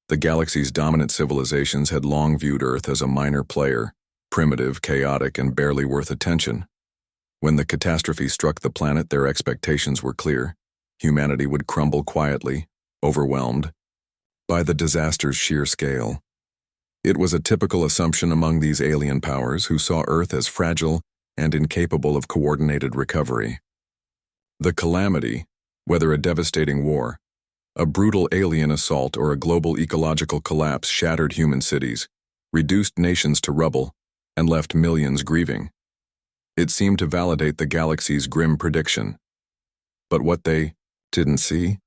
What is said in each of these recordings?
The galaxy's dominant civilizations had long viewed Earth as a minor player, primitive, chaotic, and barely worth attention. When the catastrophe struck the planet, their expectations were clear. Humanity would crumble quietly, overwhelmed by the disaster's sheer scale. It was a typical assumption among these alien powers who saw Earth as fragile and incapable of coordinated recovery. The calamity, whether a devastating war, a brutal alien assault, or a global ecological collapse, shattered human cities, reduced nations to rubble, and left millions grieving. It seemed to validate the galaxy's grim prediction. But what they didn't see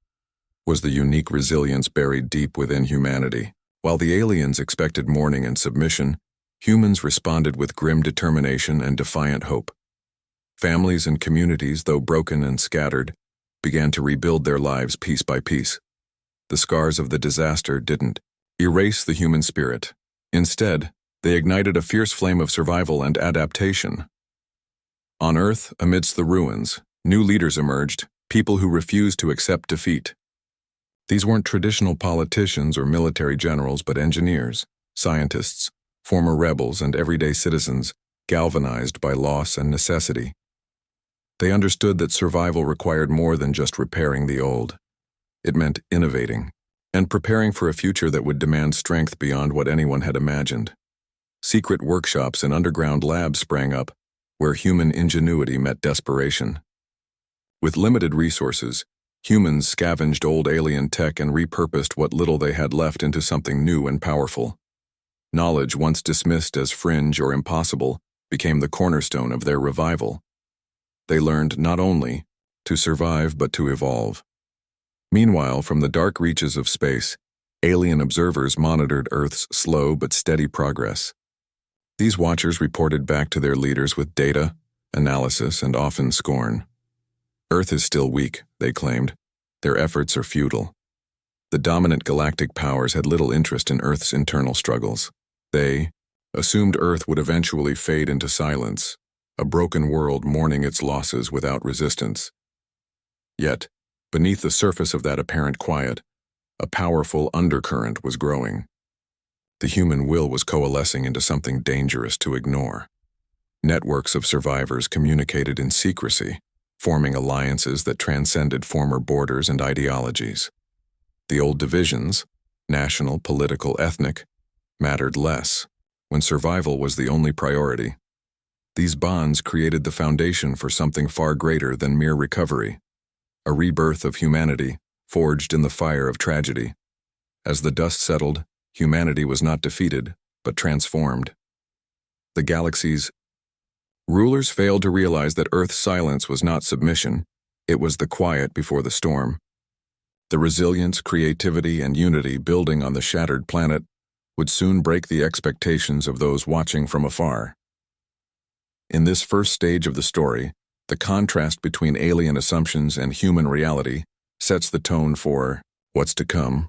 was the unique resilience buried deep within humanity. While the aliens expected mourning and submission, humans responded with grim determination and defiant hope. Families and communities, though broken and scattered, began to rebuild their lives piece by piece. The scars of the disaster didn't erase the human spirit. Instead, they ignited a fierce flame of survival and adaptation. On Earth, amidst the ruins, new leaders emerged, people who refused to accept defeat. These weren't traditional politicians or military generals, but engineers, scientists, former rebels, and everyday citizens, galvanized by loss and necessity. They understood that survival required more than just repairing the old. It meant innovating and preparing for a future that would demand strength beyond what anyone had imagined. Secret workshops and underground labs sprang up, where human ingenuity met desperation. With limited resources, humans scavenged old alien tech and repurposed what little they had left into something new and powerful. Knowledge, once dismissed as fringe or impossible, became the cornerstone of their revival. They learned not only to survive but to evolve. Meanwhile, from the dark reaches of space, alien observers monitored Earth's slow but steady progress. These watchers reported back to their leaders with data, analysis, and often scorn. Earth is still weak, they claimed. Their efforts are futile. The dominant galactic powers had little interest in Earth's internal struggles. They assumed Earth would eventually fade into silence, a broken world mourning its losses without resistance. Yet, beneath the surface of that apparent quiet, a powerful undercurrent was growing. The human will was coalescing into something dangerous to ignore. Networks of survivors communicated in secrecy, forming alliances that transcended former borders and ideologies. The old divisions, national, political, ethnic, mattered less when survival was the only priority. These bonds created the foundation for something far greater than mere recovery, a rebirth of humanity forged in the fire of tragedy. As the dust settled, humanity was not defeated, but transformed. The galaxy's rulers failed to realize that Earth's silence was not submission, it was the quiet before the storm. The resilience, creativity, and unity building on the shattered planet would soon break the expectations of those watching from afar. In this first stage of the story, the contrast between alien assumptions and human reality sets the tone for what's to come.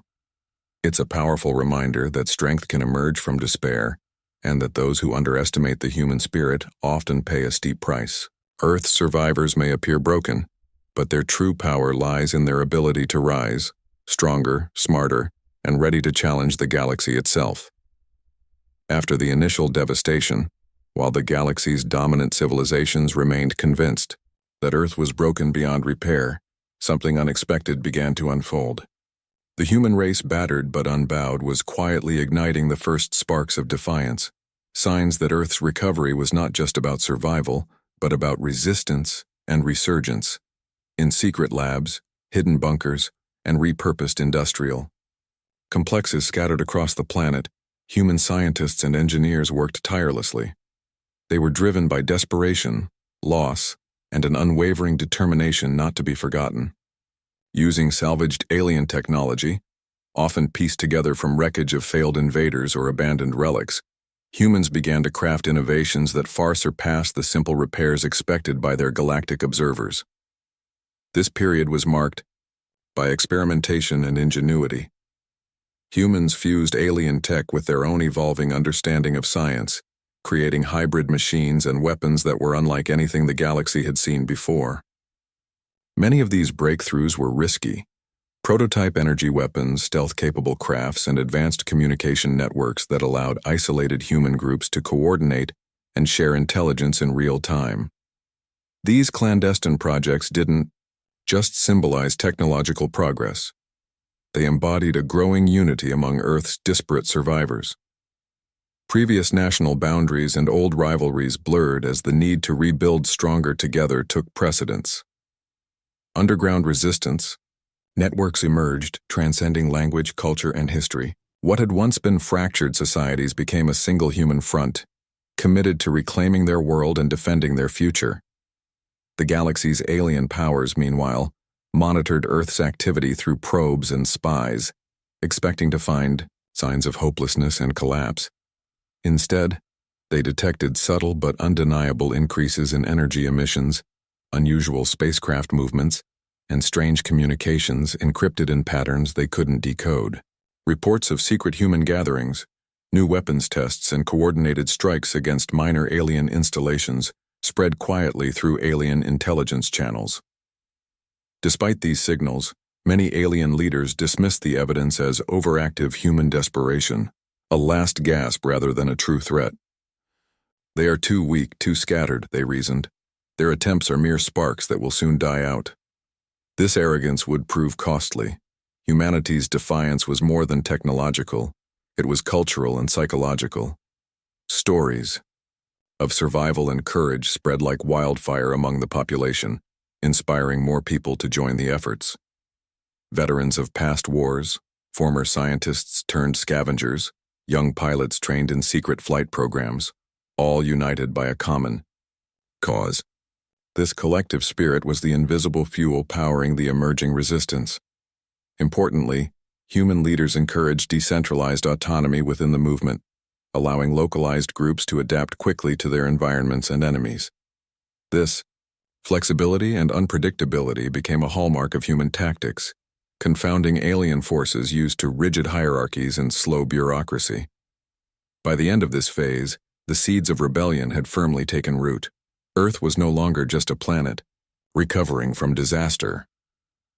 It's a powerful reminder that strength can emerge from despair, and that those who underestimate the human spirit often pay a steep price. Earth's survivors may appear broken, but their true power lies in their ability to rise, stronger, smarter, and ready to challenge the galaxy itself. After the initial devastation, while the galaxy's dominant civilizations remained convinced that Earth was broken beyond repair, something unexpected began to unfold. The human race, battered but unbowed, was quietly igniting the first sparks of defiance, signs that Earth's recovery was not just about survival, but about resistance and resurgence. In secret labs, hidden bunkers, and repurposed industrial complexes scattered across the planet, human scientists and engineers worked tirelessly. They were driven by desperation, loss, and an unwavering determination not to be forgotten. Using salvaged alien technology, often pieced together from wreckage of failed invaders or abandoned relics, humans began to craft innovations that far surpassed the simple repairs expected by their galactic observers. This period was marked by experimentation and ingenuity. Humans fused alien tech with their own evolving understanding of science, creating hybrid machines and weapons that were unlike anything the galaxy had seen before. Many of these breakthroughs were risky, Prototype energy weapons, stealth-capable crafts, and advanced communication networks that allowed isolated human groups to coordinate and share intelligence in real time. These clandestine projects didn't just symbolize technological progress. They embodied a growing unity among Earth's disparate survivors. Previous national boundaries and old rivalries blurred as the need to rebuild stronger together took precedence. Underground resistance, networks emerged, transcending language, culture, and history. What had once been fractured societies became a single human front, committed to reclaiming their world and defending their future. The galaxy's alien powers, meanwhile, monitored Earth's activity through probes and spies, expecting to find signs of hopelessness and collapse. Instead, they detected subtle but undeniable increases in energy emissions, unusual spacecraft movements, and strange communications encrypted in patterns they couldn't decode. Reports of secret human gatherings, new weapons tests, and coordinated strikes against minor alien installations spread quietly through alien intelligence channels. Despite these signals, many alien leaders dismissed the evidence as overactive human desperation, a last gasp rather than a true threat. They are too weak, too scattered, they reasoned. Their attempts are mere sparks that will soon die out. This arrogance would prove costly. Humanity's defiance was more than technological. It was cultural and psychological. Stories of survival and courage spread like wildfire among the population, inspiring more people to join the efforts. Veterans of past wars, former scientists turned scavengers, young pilots trained in secret flight programs, all united by a common cause. This collective spirit was the invisible fuel powering the emerging resistance. Importantly, human leaders encouraged decentralized autonomy within the movement, allowing localized groups to adapt quickly to their environments and enemies. This flexibility and unpredictability became a hallmark of human tactics, confounding alien forces used to rigid hierarchies and slow bureaucracy. By the end of this phase, the seeds of rebellion had firmly taken root. Earth was no longer just a planet, recovering from disaster.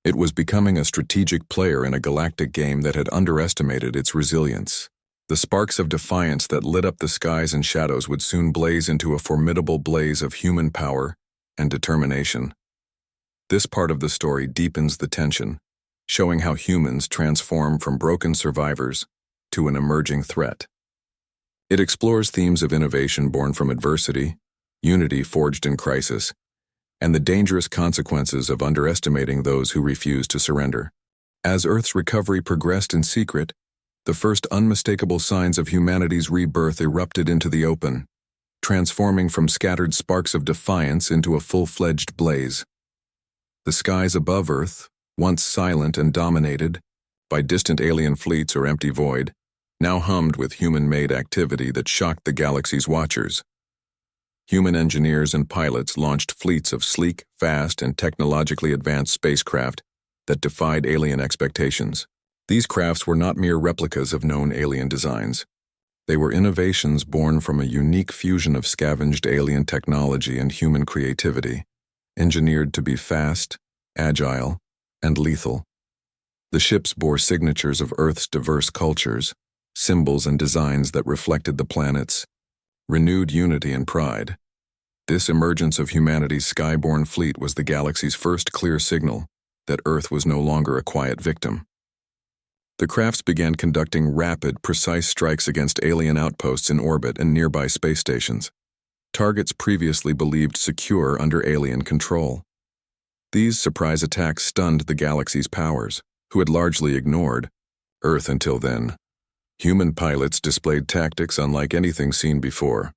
It was becoming a strategic player in a galactic game that had underestimated its resilience. The sparks of defiance that lit up the skies and shadows would soon blaze into a formidable blaze of human power and determination. This part of the story deepens the tension, showing how humans transform from broken survivors to an emerging threat. It explores themes of innovation born from adversity, unity forged in crisis, and the dangerous consequences of underestimating those who refuse to surrender. As Earth's recovery progressed in secret, the first unmistakable signs of humanity's rebirth erupted into the open, transforming from scattered sparks of defiance into a full-fledged blaze. The skies above Earth, once silent and dominated by distant alien fleets or empty void, now hummed with human-made activity that shocked the galaxy's watchers. Human engineers and pilots launched fleets of sleek, fast, and technologically advanced spacecraft that defied alien expectations. These crafts were not mere replicas of known alien designs. They were innovations born from a unique fusion of scavenged alien technology and human creativity, engineered to be fast, agile, and lethal. The ships bore signatures of Earth's diverse cultures, symbols and designs that reflected the planet's renewed unity and pride. This emergence of humanity's skyborne fleet was the galaxy's first clear signal that Earth was no longer a quiet victim. The crafts began conducting rapid, precise strikes against alien outposts in orbit and nearby space stations, targets previously believed secure under alien control. These surprise attacks stunned the galaxy's powers, who had largely ignored Earth until then. Human pilots displayed tactics unlike anything seen before.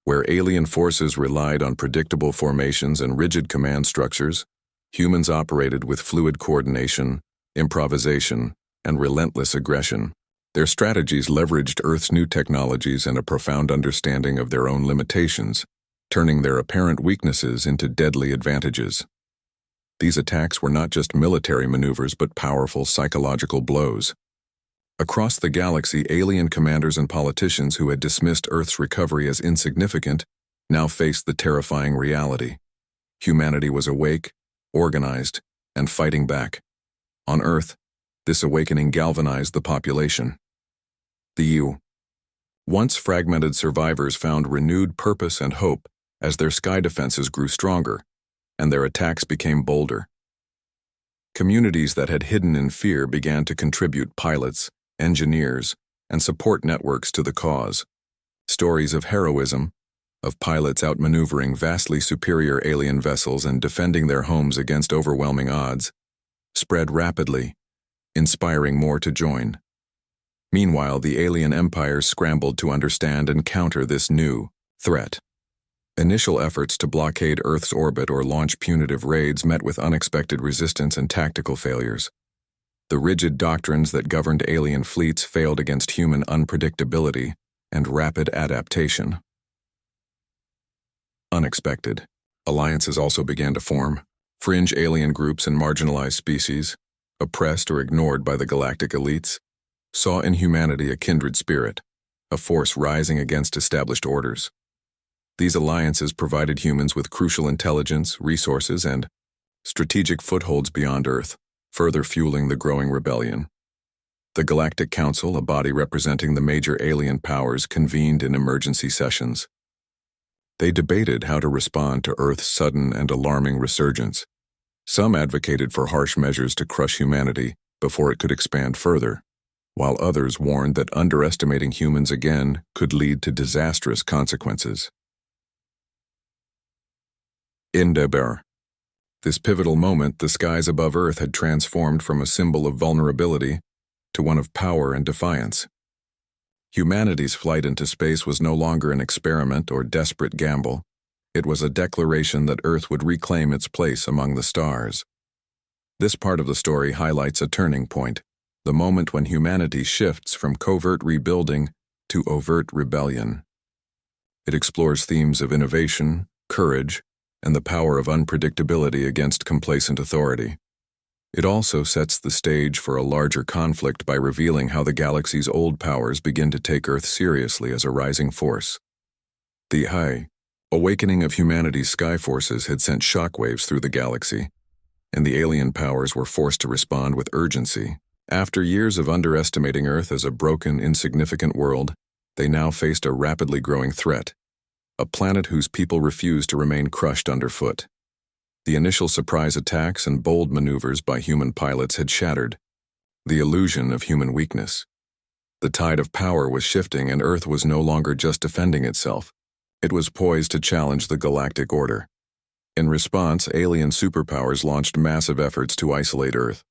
Where alien forces relied on predictable formations and rigid command structures, humans operated with fluid coordination, improvisation, and relentless aggression. Their strategies leveraged Earth's new technologies and a profound understanding of their own limitations, turning their apparent weaknesses into deadly advantages. These attacks were not just military maneuvers but powerful psychological blows. Across the galaxy, alien commanders and politicians who had dismissed Earth's recovery as insignificant now faced the terrifying reality. Humanity was awake, organized, and fighting back. On Earth, This awakening galvanized the population. The once fragmented survivors found renewed purpose and hope as their sky defenses grew stronger and their attacks became bolder. Communities that had hidden in fear began to contribute pilots, engineers, and support networks to the cause. Stories of heroism, of pilots outmaneuvering vastly superior alien vessels and defending their homes against overwhelming odds, spread rapidly, inspiring more to join. Meanwhile, the alien empires scrambled to understand and counter this new threat. Initial efforts to blockade Earth's orbit or launch punitive raids met with unexpected resistance and tactical failures. The rigid doctrines that governed alien fleets failed against human unpredictability and rapid adaptation. Unexpected. Alliances also began to form. Fringe alien groups and marginalized species, oppressed or ignored by the galactic elites, saw in humanity a kindred spirit, a force rising against established orders. These alliances provided humans with crucial intelligence, resources, and strategic footholds beyond Earth, further fueling the growing rebellion. The Galactic Council, a body representing the major alien powers, convened in emergency sessions. They debated how to respond to Earth's sudden and alarming resurgence. Some advocated for harsh measures to crush humanity before it could expand further, while others warned that underestimating humans again could lead to disastrous consequences. Invaders. This pivotal moment, the skies above Earth had transformed from a symbol of vulnerability to one of power and defiance. Humanity's flight into space was no longer an experiment or desperate gamble. It was a declaration that Earth would reclaim its place among the stars. This part of the story highlights a turning point, the moment when humanity shifts from covert rebuilding to overt rebellion. It explores themes of innovation, courage, and the power of unpredictability against complacent authority. It also sets the stage for a larger conflict by revealing how the galaxy's old powers begin to take Earth seriously as a rising force. The awakening of humanity's sky forces had sent shockwaves through the galaxy, and the alien powers were forced to respond with urgency. After years of underestimating Earth as a broken, insignificant world, they now faced a rapidly growing threat, a planet whose people refused to remain crushed underfoot. The initial surprise attacks and bold maneuvers by human pilots had shattered the illusion of human weakness. The tide of power was shifting, and Earth was no longer just defending itself. It was poised to challenge the galactic order. In response, alien superpowers launched massive efforts to isolate Earth.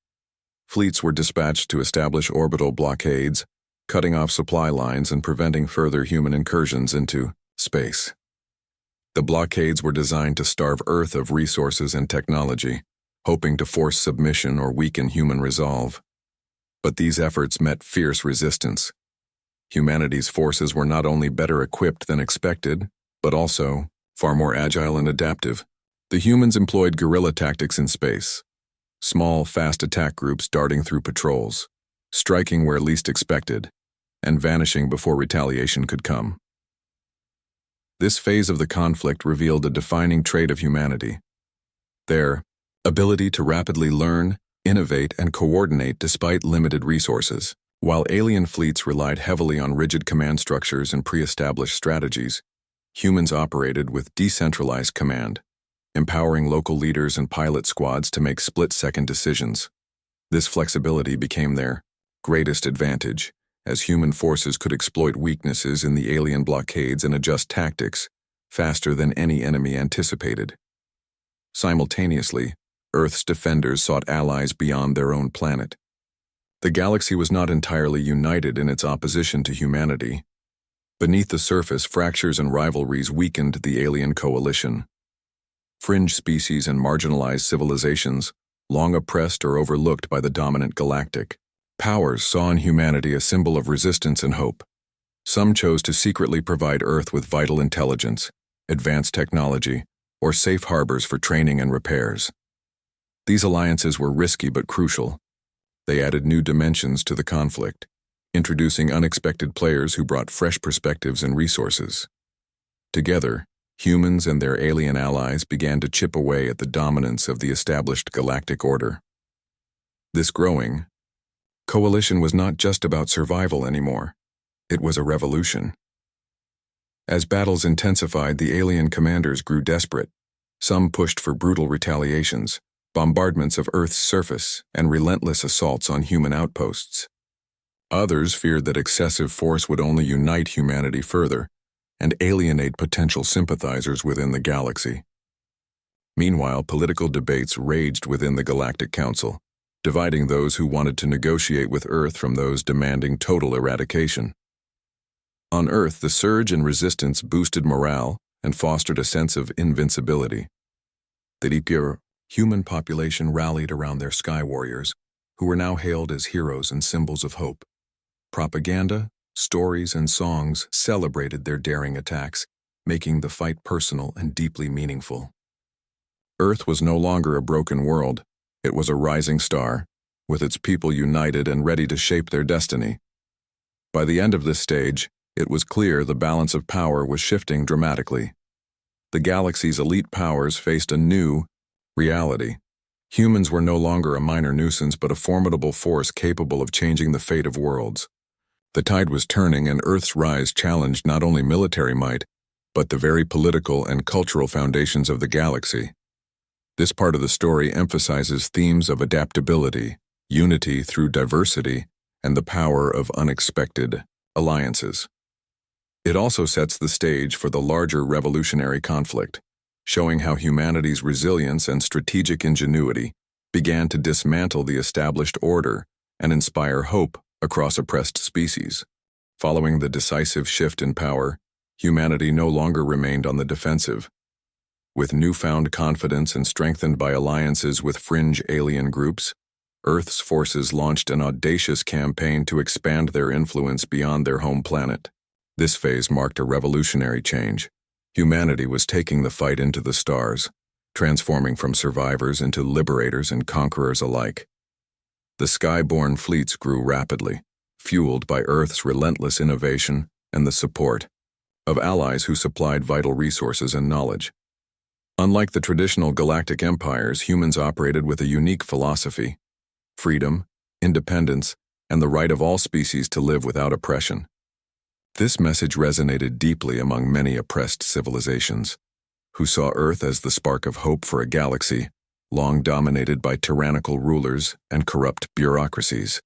Fleets were dispatched to establish orbital blockades, cutting off supply lines and preventing further human incursions into space. The blockades were designed to starve Earth of resources and technology, hoping to force submission or weaken human resolve. But these efforts met fierce resistance. Humanity's forces were not only better equipped than expected, but also far more agile and adaptive. The humans employed guerrilla tactics in space, small, fast attack groups darting through patrols, striking where least expected, and vanishing before retaliation could come. This phase of the conflict revealed a defining trait of humanity: their ability to rapidly learn, innovate, and coordinate despite limited resources. While alien fleets relied heavily on rigid command structures and pre-established strategies, humans operated with decentralized command, empowering local leaders and pilot squads to make split-second decisions. This flexibility became their greatest advantage, as human forces could exploit weaknesses in the alien blockades and adjust tactics faster than any enemy anticipated. Simultaneously, Earth's defenders sought allies beyond their own planet. The galaxy was not entirely united in its opposition to humanity. Beneath the surface, fractures and rivalries weakened the alien coalition. Fringe species and marginalized civilizations, long oppressed or overlooked by the dominant galactic powers, saw in humanity a symbol of resistance and hope. Some chose to secretly provide Earth with vital intelligence, advanced technology, or safe harbors for training and repairs. These alliances were risky but crucial. They added new dimensions to the conflict, introducing unexpected players who brought fresh perspectives and resources. Together, humans and their alien allies began to chip away at the dominance of the established galactic order. This growing, Coalition was not just about survival anymore. It was a revolution. As battles intensified, the alien commanders grew desperate. Some pushed for brutal retaliations, bombardments of Earth's surface, and relentless assaults on human outposts. Others feared that excessive force would only unite humanity further and alienate potential sympathizers within the galaxy. Meanwhile, political debates raged within the Galactic Council, dividing those who wanted to negotiate with Earth from those demanding total eradication. On Earth, the surge in resistance boosted morale and fostered a sense of invincibility. The human population rallied around their sky warriors, who were now hailed as heroes and symbols of hope. Propaganda, stories, and songs celebrated their daring attacks, making the fight personal and deeply meaningful. Earth was no longer a broken world. It was a rising star, with its people united and ready to shape their destiny. By the end of this stage, it was clear the balance of power was shifting dramatically. The galaxy's elite powers faced a new reality. Humans were no longer a minor nuisance but a formidable force capable of changing the fate of worlds. The tide was turning, and Earth's rise challenged not only military might, but the very political and cultural foundations of the galaxy. This part of the story emphasizes themes of adaptability, unity through diversity, and the power of unexpected alliances. It also sets the stage for the larger revolutionary conflict, showing how humanity's resilience and strategic ingenuity began to dismantle the established order and inspire hope across oppressed species. Following the decisive shift in power, humanity no longer remained on the defensive. With newfound confidence and strengthened by alliances with fringe alien groups, Earth's forces launched an audacious campaign to expand their influence beyond their home planet. This phase marked a revolutionary change. Humanity was taking the fight into the stars, transforming from survivors into liberators and conquerors alike. The sky-borne fleets grew rapidly, fueled by Earth's relentless innovation and the support of allies who supplied vital resources and knowledge. Unlike the traditional galactic empires, humans operated with a unique philosophy: freedom, independence, and the right of all species to live without oppression. This message resonated deeply among many oppressed civilizations, who saw Earth as the spark of hope for a galaxy long dominated by tyrannical rulers and corrupt bureaucracies.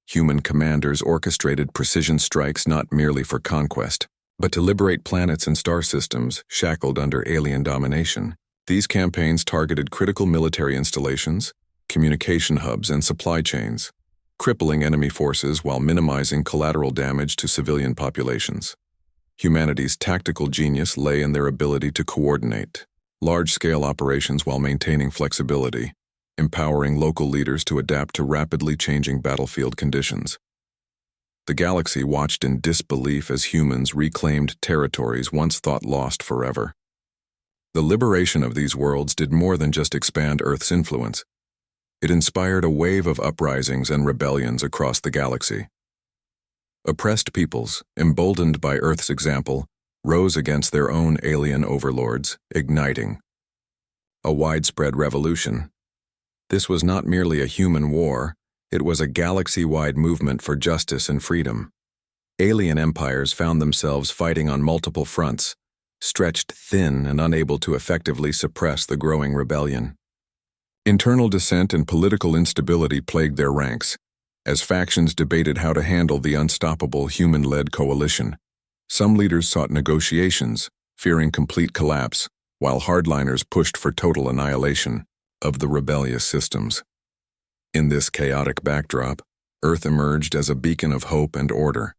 Human commanders orchestrated precision strikes not merely for conquest, but to liberate planets and star systems shackled under alien domination. These campaigns targeted critical military installations, communication hubs, and supply chains, crippling enemy forces while minimizing collateral damage to civilian populations. Humanity's tactical genius lay in their ability to coordinate large-scale operations while maintaining flexibility, empowering local leaders to adapt to rapidly changing battlefield conditions. The galaxy watched in disbelief as humans reclaimed territories once thought lost forever. The liberation of these worlds did more than just expand Earth's influence. It inspired a wave of uprisings and rebellions across the galaxy. Oppressed peoples, emboldened by Earth's example, rose against their own alien overlords, igniting a widespread revolution. This was not merely a human war. It was a galaxy-wide movement for justice and freedom. Alien empires found themselves fighting on multiple fronts, stretched thin and unable to effectively suppress the growing rebellion. Internal dissent and political instability plagued their ranks, as factions debated how to handle the unstoppable human-led coalition. Some leaders sought negotiations, fearing complete collapse, while hardliners pushed for total annihilation of the rebellious systems. In this chaotic backdrop, Earth emerged as a beacon of hope and order.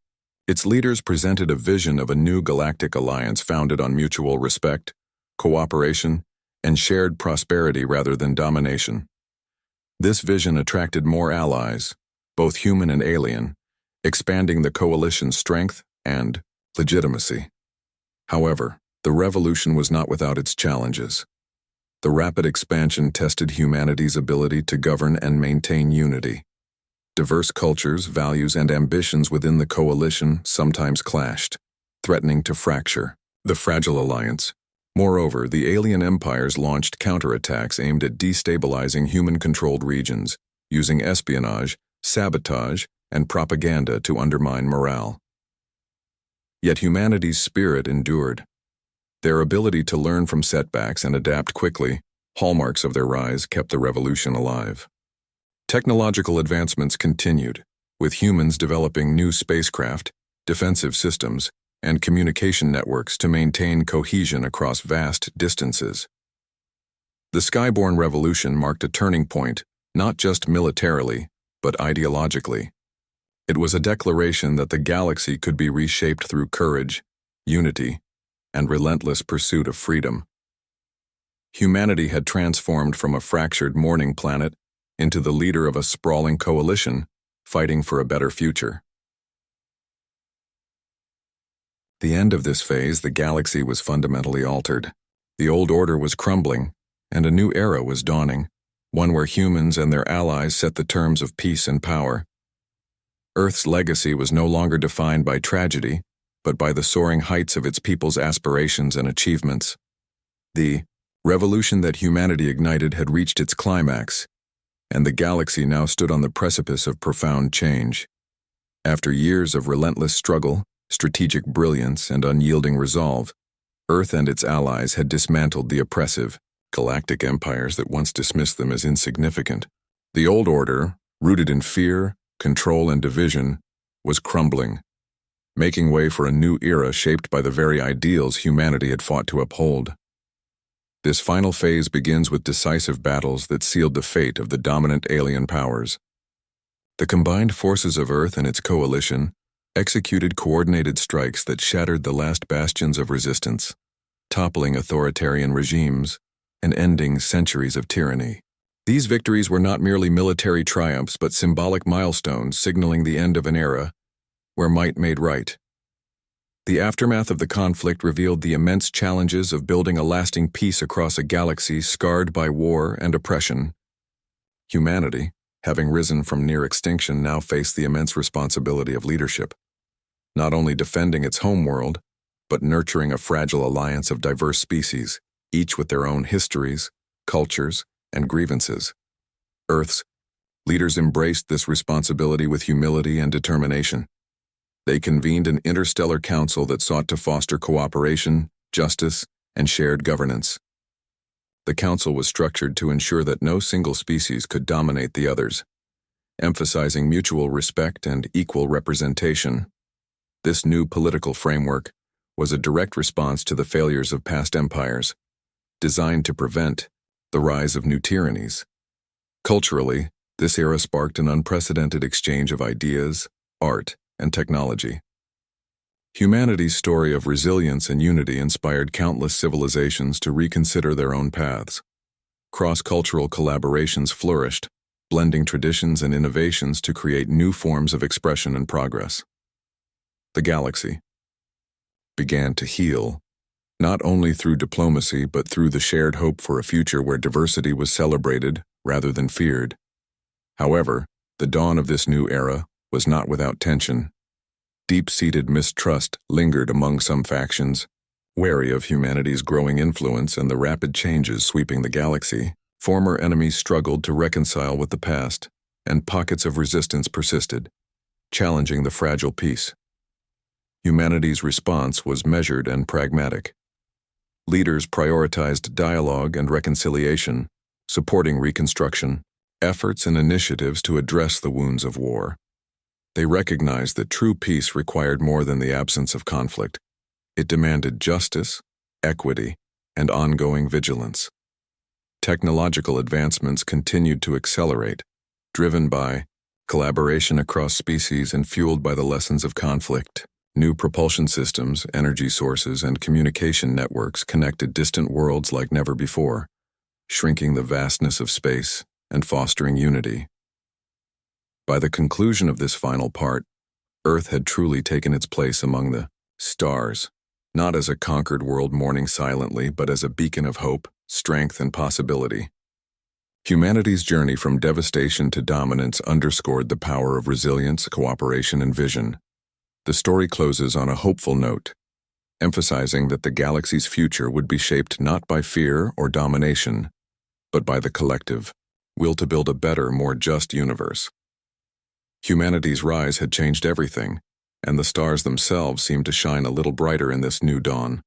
Its leaders presented a vision of a new galactic alliance founded on mutual respect, cooperation, and shared prosperity rather than domination. This vision attracted more allies, both human and alien, expanding the coalition's strength and legitimacy. However, the revolution was not without its challenges. The rapid expansion tested humanity's ability to govern and maintain unity. Diverse cultures, values, and ambitions within the coalition sometimes clashed, threatening to fracture the fragile alliance. Moreover, the alien empires launched counterattacks aimed at destabilizing human-controlled regions, using espionage, sabotage, and propaganda to undermine morale. Yet humanity's spirit endured. Their ability to learn from setbacks and adapt quickly, hallmarks of their rise, kept the revolution alive. Technological advancements continued, with humans developing new spacecraft, defensive systems, and communication networks to maintain cohesion across vast distances. The Skyborn Revolution marked a turning point, not just militarily, but ideologically. It was a declaration that the galaxy could be reshaped through courage, unity, and relentless pursuit of freedom. Humanity had transformed from a fractured mourning planet into the leader of a sprawling coalition fighting for a better future. The end of this phase, the galaxy was fundamentally altered. The old order was crumbling, and a new era was dawning, one where humans and their allies set the terms of peace and power. Earth's legacy was no longer defined by tragedy, but by the soaring heights of its people's aspirations and achievements. The revolution that humanity ignited had reached its climax, and the galaxy now stood on the precipice of profound change. After years of relentless struggle, strategic brilliance, and unyielding resolve, Earth and its allies had dismantled the oppressive, galactic empires that once dismissed them as insignificant. The old order, rooted in fear, control, and division, was crumbling, making way for a new era shaped by the very ideals humanity had fought to uphold. This final phase begins with decisive battles that sealed the fate of the dominant alien powers. The combined forces of Earth and its coalition executed coordinated strikes that shattered the last bastions of resistance, toppling authoritarian regimes and ending centuries of tyranny. These victories were not merely military triumphs but symbolic milestones signaling the end of an era where might made right. The aftermath of the conflict revealed the immense challenges of building a lasting peace across a galaxy scarred by war and oppression. Humanity, having risen from near extinction, now faced the immense responsibility of leadership, not only defending its homeworld, but nurturing a fragile alliance of diverse species, each with their own histories, cultures, and grievances. Earth's leaders embraced this responsibility with humility and determination. They convened an interstellar council that sought to foster cooperation, justice, and shared governance. The council was structured to ensure that no single species could dominate the others, emphasizing mutual respect and equal representation. This new political framework was a direct response to the failures of past empires, designed to prevent the rise of new tyrannies. Culturally, this era sparked an unprecedented exchange of ideas, art, and technology. Humanity's story of resilience and unity inspired countless civilizations to reconsider their own paths. Cross-cultural collaborations flourished, blending traditions and innovations to create new forms of expression and progress. The galaxy began to heal, not only through diplomacy but through the shared hope for a future where diversity was celebrated rather than feared. However, the dawn of this new era was not without tension. Deep-seated mistrust lingered among some factions. Wary of humanity's growing influence and the rapid changes sweeping the galaxy, former enemies struggled to reconcile with the past, and pockets of resistance persisted, challenging the fragile peace. Humanity's response was measured and pragmatic. Leaders prioritized dialogue and reconciliation, supporting reconstruction, efforts and initiatives to address the wounds of war. They recognized that true peace required more than the absence of conflict. It demanded justice, equity, and ongoing vigilance. Technological advancements continued to accelerate, driven by collaboration across species and fueled by the lessons of conflict. New propulsion systems, energy sources, and communication networks connected distant worlds like never before, shrinking the vastness of space and fostering unity. By the conclusion of this final part, Earth had truly taken its place among the stars, not as a conquered world mourning silently, but as a beacon of hope, strength, and possibility. Humanity's journey from devastation to dominance underscored the power of resilience, cooperation, and vision. The story closes on a hopeful note, emphasizing that the galaxy's future would be shaped not by fear or domination, but by the collective will to build a better, more just universe. Humanity's rise had changed everything, and the stars themselves seemed to shine a little brighter in this new dawn.